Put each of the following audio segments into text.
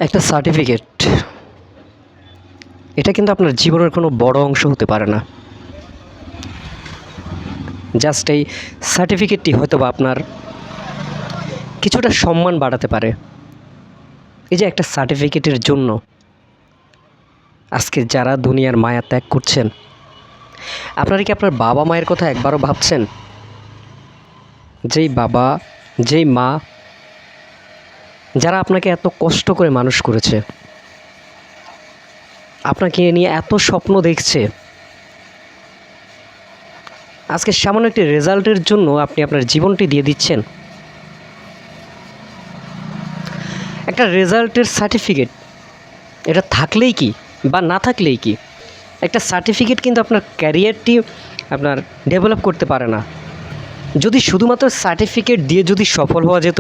একটা সার্টিফিকেট, এটা কিন্তু আপনার জীবনের কোনো বড় অংশ হতে পারে না। জাস্ট এই সার্টিফিকেটটি হয়তো বা আপনার কিছুটা সম্মান বাড়াতে পারে। এই যে একটা সার্টিফিকেটের জন্য আজকে যারা দুনিয়ার মায়া ত্যাগ করছেন, আপনারা কি আপনার বাবা মায়ের কথা একবারও ভাবছেন? যেই বাবা, যেই মা, যারা আপনাকে এত কষ্ট করে মানুষ করেছে, আপনাকে নিয়ে এত স্বপ্ন দেখছে, আজকে সামান্য একটি রেজাল্টের জন্য আপনি আপনার জীবনটি দিয়ে দিচ্ছেন। একটা রেজাল্টের সার্টিফিকেট, এটা থাকলেই কি বা না থাকলেই কি, একটা সার্টিফিকেট কিন্তু আপনার ক্যারিয়ারটি আপনার ডেভেলপ করতে পারে না। যদি শুধুমাত্র সার্টিফিকেট দিয়ে যদি সফল হওয়া যেত,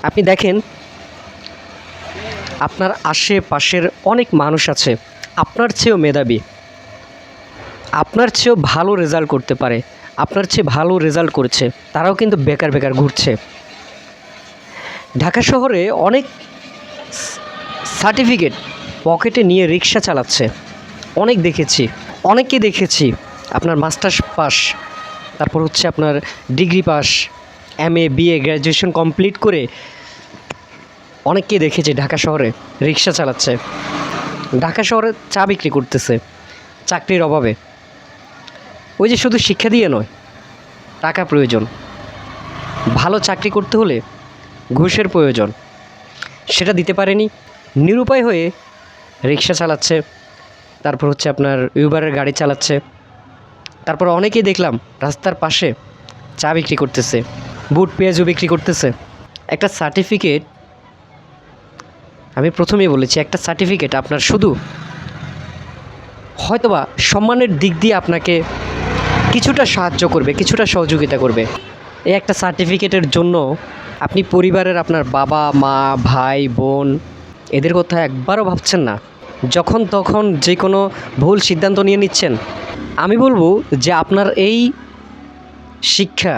আপনি দেখেন আপনার আশেপাশের অনেক মানুষ আছে আপনার চেয়েও মেধাবী, আপনার চেয়েও ভালো রেজাল্ট করতে পারে, আপনার চেয়ে ভালো রেজাল্ট করেছে, তারাও কিন্তু বেকার বেকার ঘুরছে। ঢাকা শহরে অনেক সার্টিফিকেট পকেটে নিয়ে রিক্সা চালাচ্ছে, অনেক দেখেছি, অনেককে দেখেছি। আপনার মাস্টার্স পাস, তারপর হচ্ছে আপনার degree pass, MA BA graduation complete করে অনেককে দেখেছি ঢাকা শহরে রিক্সা চালাচ্ছে, ঢাকা শহরে চা বিক্রি করতেছে চাকরির অভাবে। ওই যে শুধু শিক্ষা দিয়ে নয়, টাকা প্রয়োজন, ভালো চাকরি করতে হলে ঘুষের প্রয়োজন, সেটা দিতে পারেনি, নিরুপায় হয়ে রিক্সা চালাচ্ছে, তারপর হচ্ছে আপনার উবারের গাড়ি চালাচ্ছে। তারপর অনেকেই দেখলাম রাস্তার পাশে চা বিক্রি করতেছে, বুট পেঁয়াজও বিক্রি করতেছে। একটা সার্টিফিকেট, আমি প্রথমেই বলেছি, একটা সার্টিফিকেট আপনার শুধু হয়তোবা সম্মানের দিক দিয়ে আপনাকে কিছুটা সাহায্য করবে, কিছুটা সহযোগিতা করবে। এই একটা সার্টিফিকেটের জন্য আপনি পরিবারের আপনার বাবা মা ভাই বোন এদের কথা একবারও ভাবছেন না, যখন তখন যে কোনো ভুল সিদ্ধান্ত নিয়ে নিচ্ছেন। আমি বলবো যে আপনার এই শিক্ষা,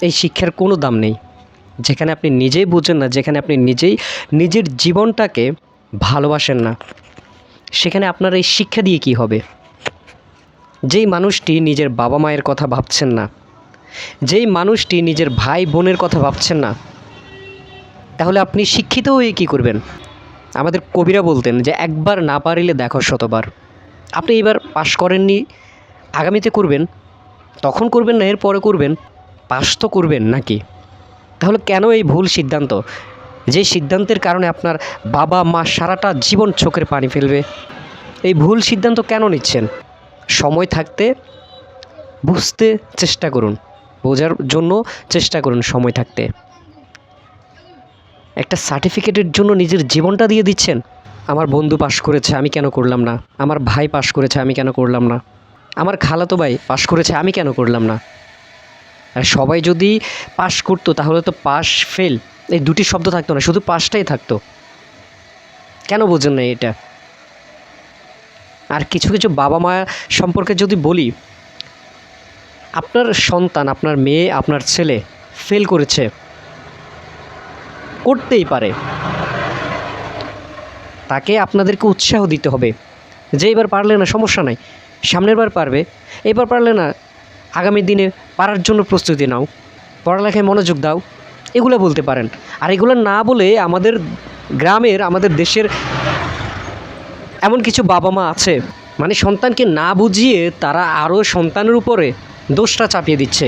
এই শিক্ষার কোনো দাম নেই যেখানে আপনি নিজেই বুঝেন না, যেখানে আপনি নিজেই নিজের জীবনটাকে ভালোবাসেন না, সেখানে আপনার এই শিক্ষা দিয়ে কি হবে? যেই মানুষটি নিজের বাবা মায়ের কথা ভাবছেন না, যেই মানুষটি নিজের ভাই বোনের কথা ভাবছেন না, তাহলে আপনি শিক্ষিত হয়ে কী করবেন? আমাদের কবিরা বলতেন যে একবার না পারিলে দেখো শতবার। আপনি এবার পাশ করেননি, আগামীতে করবেন, তখন করবেন না এর পরে করবেন, পাশ তো করবেন নাকি? তাহলে কেন এই ভুল সিদ্ধান্ত, যে সিদ্ধান্তের কারণে আপনার বাবা মা সারাটা জীবন চোখের পানি ফেলবে? এই ভুল সিদ্ধান্ত কেন নিচ্ছেন? সময় থাকতে বুঝতে চেষ্টা করুন, বোঝার জন্য চেষ্টা করুন সময় থাকতে। একটা সার্টিফিকেটের জন্য নিজের জীবনটা দিয়ে দিচ্ছেন। আমার বন্ধু পাশ করেছে, আমি কেন করলাম না? আমার ভাই পাশ করেছে, আমি কেন করলাম না? আমার খালাতো ভাই পাশ করেছে, আমি কেন করলাম না? আর সবাই যদি পাশ করতো তাহলে তো পাশ ফেল এই দুটি শব্দ থাকতো না, শুধু পাশটাই থাকতো। কেন বোঝেন না এটা? আর কিছু কিছু বাবা মা সম্পর্কে যদি বলি, আপনার সন্তান, আপনার মেয়ে, আপনার ছেলে ফেল করেছে, করতেই পারে, তাকে আপনাদেরকে উৎসাহ দিতে হবে যে এবার পারলে না সমস্যা নাই, সামনের বার পারবে, এবার পারলে না আগামী দিনে পারার জন্য প্রস্তুতি নাও, পড়ালেখায় মনোযোগ দাও, এগুলো বলতে পারেন। আর এগুলো না বলে আমাদের গ্রামের, আমাদের দেশের এমন কিছু বাবা মা আছে, মানে সন্তানকে না বুঝিয়ে তারা আরও সন্তানের উপরে দোষটা চাপিয়ে দিচ্ছে।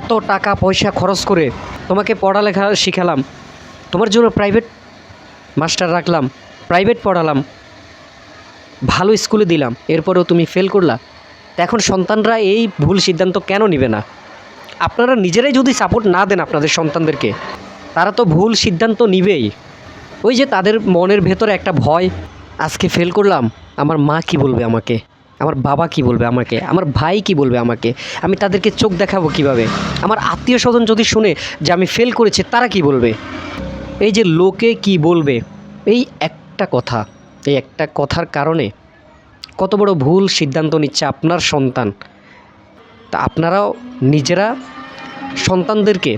এত টাকা পয়সা খরচ করে তোমাকে পড়ালেখা শিখালাম, তোমার জন্য প্রাইভেট মাস্টার রাখলাম, প্রাইভেট পড়ালাম, ভালো স্কুলে দিলাম, এরপরেও তুমি ফেল করলা। এখন সন্তানরা এই ভুল সিদ্ধান্ত কেন নেবে না? আপনারা নিজেরাই যদি সাপোর্ট না দেন আপনাদের সন্তানদেরকে, তারা তো ভুল সিদ্ধান্ত নিবেই। ওই যে তাদের মনের ভেতরে একটা ভয়, আজকে ফেল করলাম, আমার মা কি বলবে আমাকে, আমার বাবা কি বলবে আমাকে, আমার ভাই কি বলবে আমাকে, আমি তাদেরকে চোখ দেখাবো কিভাবে, আমার আত্মীয় স্বজন যদি শুনে যে আমি ফেল করেছি তারা কি বলবে? এই যে লোকে কি বলবে, এই একটা কথা, এই একটা কথার কারণে কত বড় ভুল সিদ্ধান্ত নিচ্ছে আপনার সন্তান। তা আপনারাও নিজেরা সন্তানদেরকে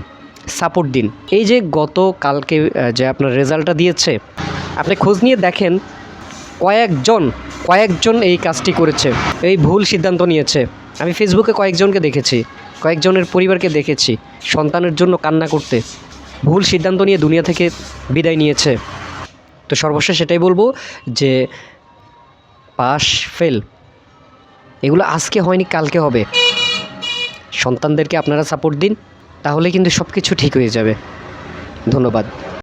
সাপোর্ট দিন। এই যে গত কালকে যে আপনার রেজাল্টটা দিয়েছে, আপনি খোঁজ নিয়ে দেখেন কয়েকজন এই কাজটি করেছে, এই ভুল সিদ্ধান্ত নিয়েছে। আমি ফেসবুকে কয়েকজনকে দেখেছি, কয়েকজনের পরিবারকে দেখেছি সন্তানের জন্য কান্না করতে, ভুল সিদ্ধান্ত নিয়ে দুনিয়া থেকে বিদায় নিয়েছে। তো সর্বশেষ সেটাই বলবো যে পাস ফেল এগুলো আজকে হয়নি, কালকে হবে। সন্তানদেরকে আপনারা সাপোর্ট দিন, তাহলে কিন্তু সব কিছু ঠিক হয়ে যাবে। ধন্যবাদ।